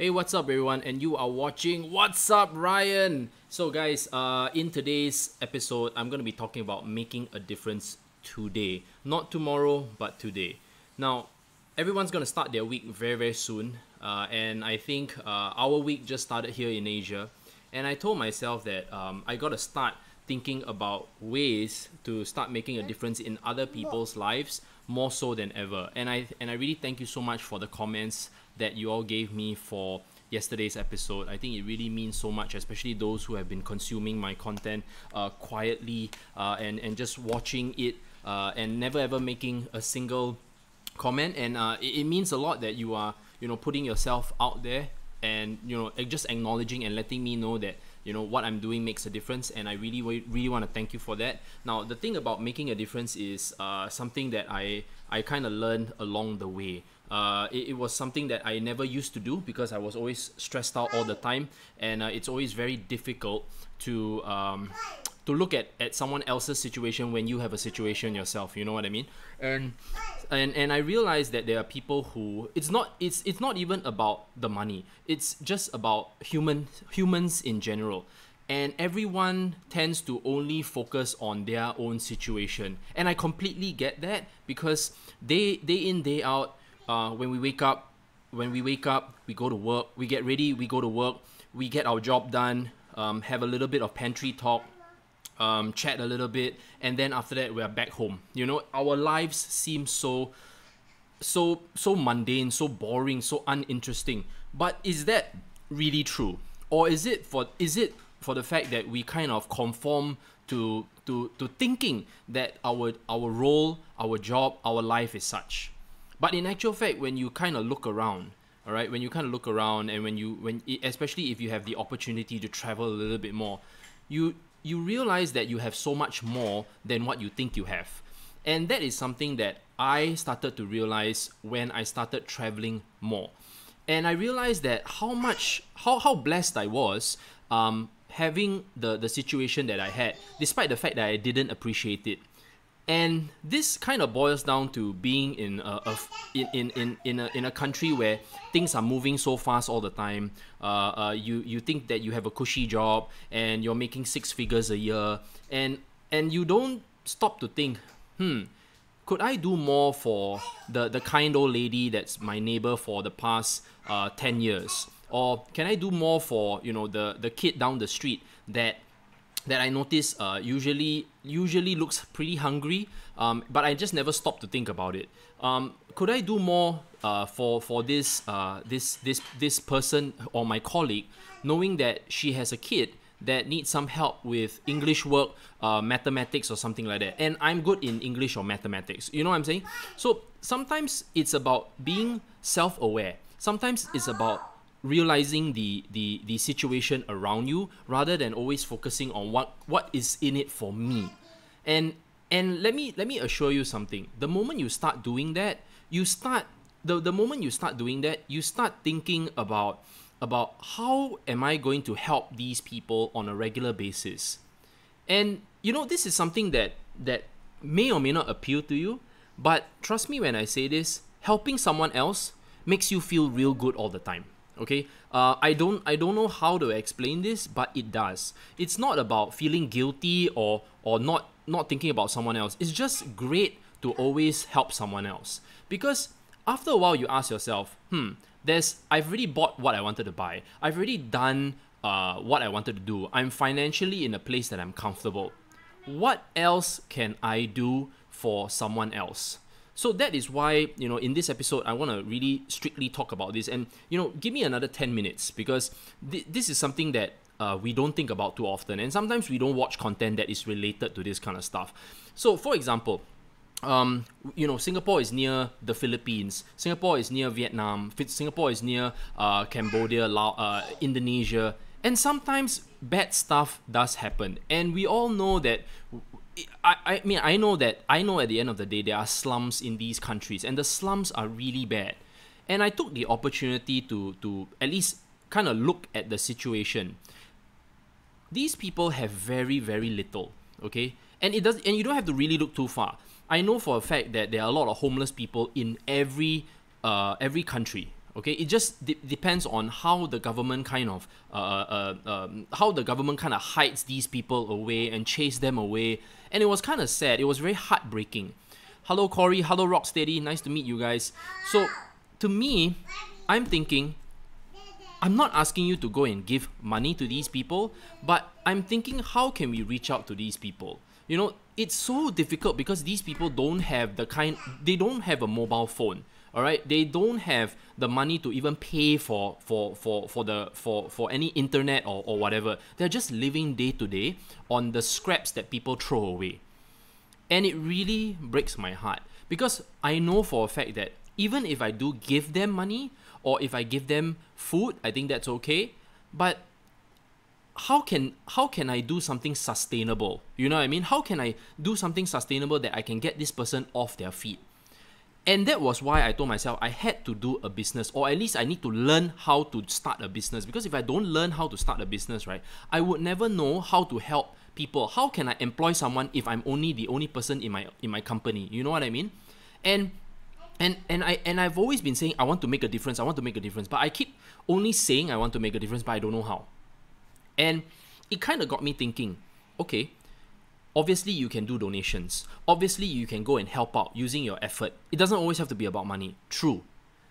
Hey, what's up everyone? And you are watching What's Up Ryan? So guys, in today's episode, I'm going to be talking about making a difference today. Not tomorrow, but today. Now, everyone's going to start their week very soon. And I think our week just started here in Asia. And I told myself that I got to start thinking about ways to start making a difference in other people's lives more so than ever. And I really thank you so much for the comments that you all gave me for yesterday's episode. I think it really means so much, especially those who have been consuming my content quietly and just watching it and never ever making a single comment. And it means a lot that you are putting yourself out there and just acknowledging and letting me know that what I'm doing makes a difference, and I really want to thank you for that. Now, the thing about making a difference is something that I kind of learned along the way. It was something that I never used to do because I was always stressed out all the time, and it's always very difficult to look at someone else's situation when you have a situation yourself. You know what I mean? And I realized that there are people who it's not even about the money. It's just about humans in general. And everyone tends to only focus on their own situation. And I completely get that, because day in, day out, when we wake up, we go to work, we get ready, we go to work, we get our job done, have a little bit of pantry talk, chat a little bit, and then after that we are back home. Our lives seem so mundane, so boring, so uninteresting. But is that really true? Or is it for the fact that we kind of conform to thinking that our role, our job, our life is such? But in actual fact, when you kind of look around, all right, and especially if you have the opportunity to travel a little bit more, you realize that you have so much more than what you think you have. And that is something that I started to realize when I started traveling more. And I realized that how blessed I was having the situation that I had, despite the fact that I didn't appreciate it. And this kind of boils down to being in a country where things are moving so fast all the time. You think that you have a cushy job and you're making 6 figures a year, and you don't stop to think, could I do more for the kind old lady that's my neighbor for the past 10 years? Or can I do more for the kid down the street that I notice usually looks pretty hungry, but I just never stop to think about it. Could I do more for this person or my colleague, knowing that she has a kid that needs some help with English work, mathematics or something like that, and I'm good in English or mathematics. You know what I'm saying? So sometimes it's about being self-aware. Sometimes it's about realizing the situation around you rather than always focusing on what is in it for me. And let me assure you something. The moment you start doing that, you start thinking about how am I going to help these people on a regular basis. And this is something that may or may not appeal to you, but trust me when I say this, helping someone else makes you feel real good all the time. Okay, I don't know how to explain this, but it does. It's not about feeling guilty or not thinking about someone else. It's just great to always help someone else, because after a while you ask yourself, I've already bought what I wanted to buy. I've already done what I wanted to do. I'm financially in a place that I'm comfortable. What else can I do for someone else? So that is why, in this episode, I want to really strictly talk about this. And, give me another 10 minutes, because this is something that we don't think about too often. And sometimes we don't watch content that is related to this kind of stuff. So, for example, Singapore is near the Philippines. Singapore is near Vietnam. Singapore is near Cambodia, Indonesia. And sometimes bad stuff does happen. And we all know that. I know at the end of the day there are slums in these countries, and the slums are really bad. And I took the opportunity to at least kind of look at the situation. These people have very little, okay? And you don't have to really look too far. I know for a fact that there are a lot of homeless people in every country, Okay, it just depends on how the government kind of hides these people away and chase them away, and it was kind of sad. It was very heartbreaking. Hello Corey, hello Rocksteady, nice to meet you guys. So to me, I'm thinking, I'm not asking you to go and give money to these people, but I'm thinking, how can we reach out to these people? You know, it's so difficult because these people don't have they don't have a mobile phone. All right, they don't have the money to even pay for any internet or whatever. They're just living day to day on the scraps that people throw away. And it really breaks my heart because I know for a fact that even if I do give them money or if I give them food, I think that's okay. But how can I do something sustainable? You know what I mean? How can I do something sustainable that I can get this person off their feet? And that was why I told myself I had to do a business, or at least I need to learn how to start a business. Because if I don't learn how to start a business, right, I would never know how to help people. How can I employ someone if I'm the only person in my company? You know what I mean? And I've always been saying I want to make a difference. I want to make a difference, but I keep only saying I want to make a difference, but I don't know how. And it kind of got me thinking, okay, obviously you can do donations. Obviously you can go and help out using your effort. It doesn't always have to be about money, true.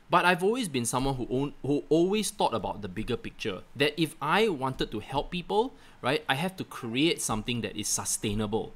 But I've always been someone who always thought about the bigger picture. That if I wanted to help people, right, I have to create something that is sustainable.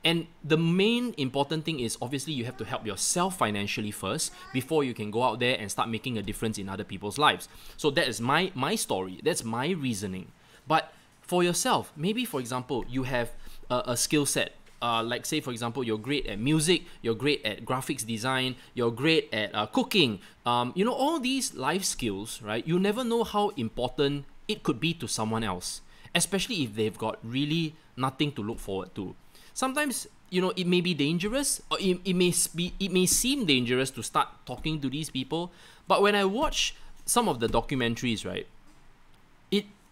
And the main important thing is obviously you have to help yourself financially first before you can go out there and start making a difference in other people's lives. So that is my story. That's my reasoning. But for yourself, maybe for example, you have a skill set. Like say for example, you're great at music, you're great at graphics design, you're great at cooking. You know, all these life skills, right? You never know how important it could be to someone else, especially if they've got really nothing to look forward to. Sometimes, you know, it may be dangerous, or it may seem dangerous to start talking to these people. But when I watch some of the documentaries, right,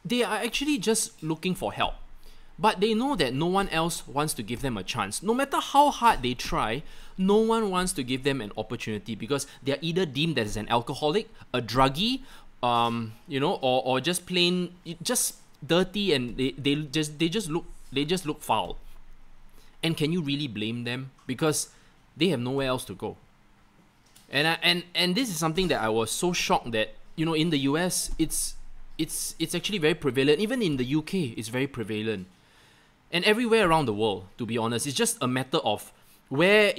they are actually just looking for help. But they know that no one else wants to give them a chance. No matter how hard they try, no one wants to give them an opportunity because they're either deemed as an alcoholic, a druggie, you know, or just plain, just dirty, and they just look foul. And can you really blame them? Because they have nowhere else to go. And this is something that I was so shocked that, you know, in the US, it's actually very prevalent. Even in the UK, it's very prevalent. And everywhere around the world, to be honest, it's just a matter of where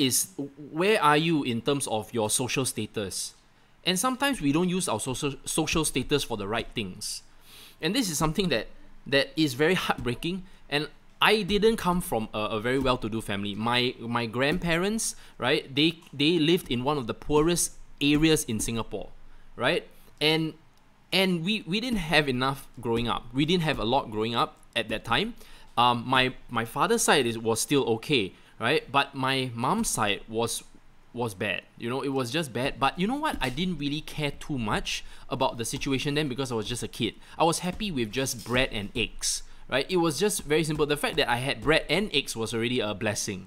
are you in terms of your social status. And sometimes we don't use our social status for the right things. And this is something that is very heartbreaking. And I didn't come from a very well-to-do family. My grandparents, right, they lived in one of the poorest areas in Singapore, right? And we didn't have enough growing up. We didn't have a lot growing up at that time. My father's side was still okay, right? But my mom's side was bad. You know, it was just bad. But you know what? I didn't really care too much about the situation then because I was just a kid. I was happy with just bread and eggs, right? It was just very simple. The fact that I had bread and eggs was already a blessing.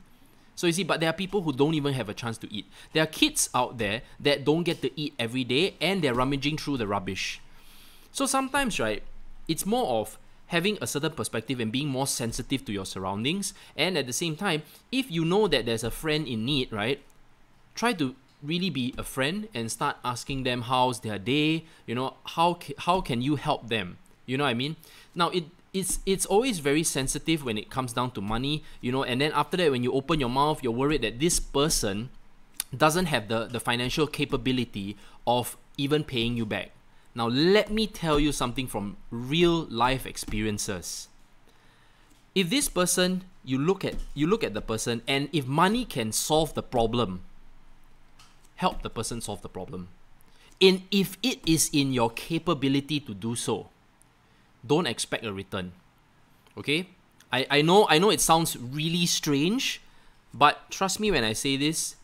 So you see, but there are people who don't even have a chance to eat. There are kids out there that don't get to eat every day and they're rummaging through the rubbish. So sometimes, right, it's more of having a certain perspective and being more sensitive to your surroundings. And at the same time, if you know that there's a friend in need, right, try to really be a friend and start asking them how's their day, you know, how can you help them? You know what I mean? Now, it's always very sensitive when it comes down to money, you know, and then after that, when you open your mouth, you're worried that this person doesn't have the financial capability of even paying you back. Now, let me tell you something from real life experiences. If this person, you look at the person, and if money can solve the problem, help the person solve the problem. And if it is in your capability to do so, don't expect a return. Okay? I know it sounds really strange, but trust me when I say this,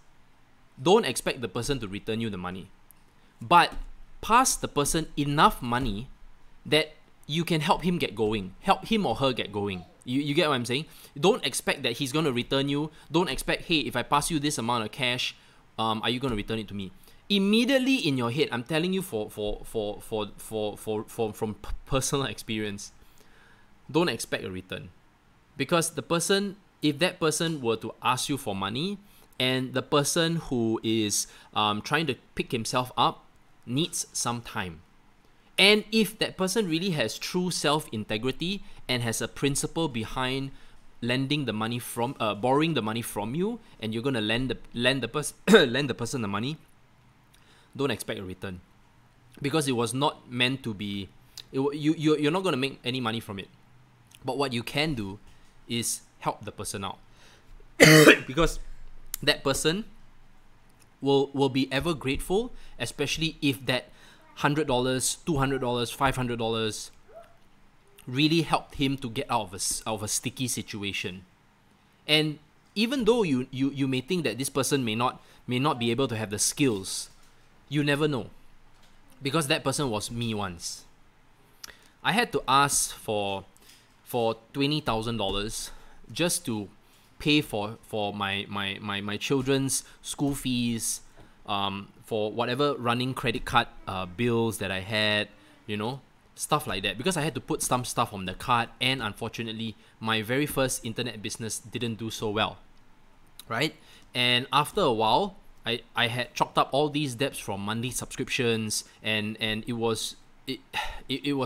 don't expect the person to return you the money. But pass the person enough money that you can help him get going, help him or her get going. You get what I'm saying? Don't expect that he's going to return you. Don't expect, hey, if I pass you this amount of cash, are you going to return it to me? immediately in your head, I'm telling you from personal experience, don't expect a return. Because the person, if that person were to ask you for money, and the person who is trying to pick himself up needs some time. And if that person really has true self-integrity and has a principle behind lending the money from, borrowing the money from you, and you're gonna lend the person the money, don't expect a return, because it was not meant to be. You're not gonna make any money from it. But what you can do is help the person out, because that person will be ever grateful, especially if that $100, $200, $500 really helped him to get out of a sticky situation. And even though you may think that this person may not be able to have the skills, you never know, because that person was me once. I had to ask for $20,000 just to pay for my children's school fees, for whatever running credit card bills that I had, stuff like that, because I had to put some stuff on the card, and unfortunately my very first internet business didn't do so well, right? And after a while, I had chalked up all these debts from monthly subscriptions, and it was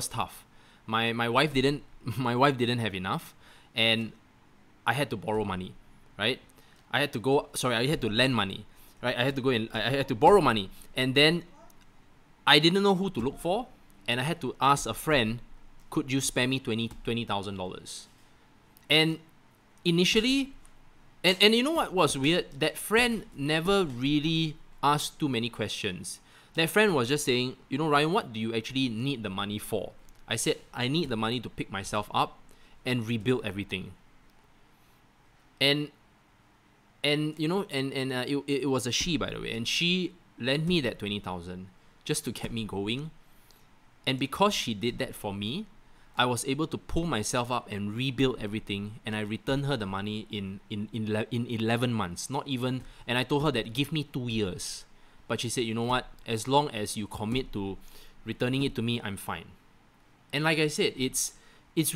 tough. My wife didn't have enough, and I had to borrow money, right? I had to lend money, right? I had to borrow money, and then I didn't know who to look for, and I had to ask a friend, could you spare me $20,000? And initially, and you know what was weird? That friend never really asked too many questions. That friend was just saying, Ryan, what do you actually need the money for? I said, I need the money to pick myself up and rebuild everything. And it was a she, by the way, and she lent me that $20,000 just to get me going. And because she did that for me, I was able to pull myself up and rebuild everything, and I returned her the money in 11 months, not even. And I told her that give me 2 years, but she said, you know what? As long as you commit to returning it to me, I'm fine. And like I said, it's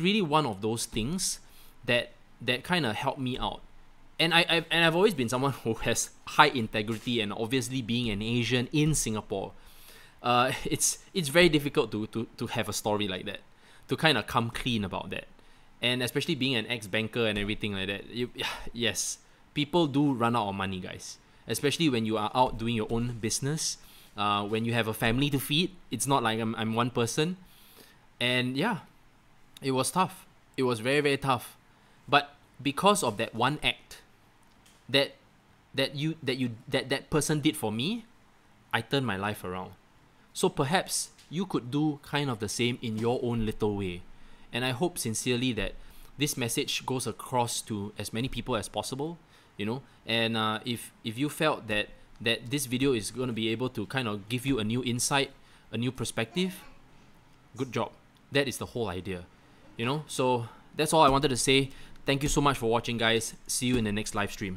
really one of those things that kind of helped me out. And I've always been someone who has high integrity, and obviously being an Asian in Singapore, it's very difficult to have a story like that, to kind of come clean about that. And especially being an ex-banker and everything like that, yes, people do run out of money, guys. Especially when you are out doing your own business, when you have a family to feed. It's not like I'm one person. And yeah, it was tough. It was very, very tough. But because of that one act that person did for me, I turned my life around. So perhaps you could do kind of the same in your own little way. And I hope sincerely that this message goes across to as many people as possible, And if you felt that this video is going to be able to kind of give you a new insight, a new perspective, good job. That is the whole idea, So that's all I wanted to say. Thank you so much for watching, guys. See you in the next live stream.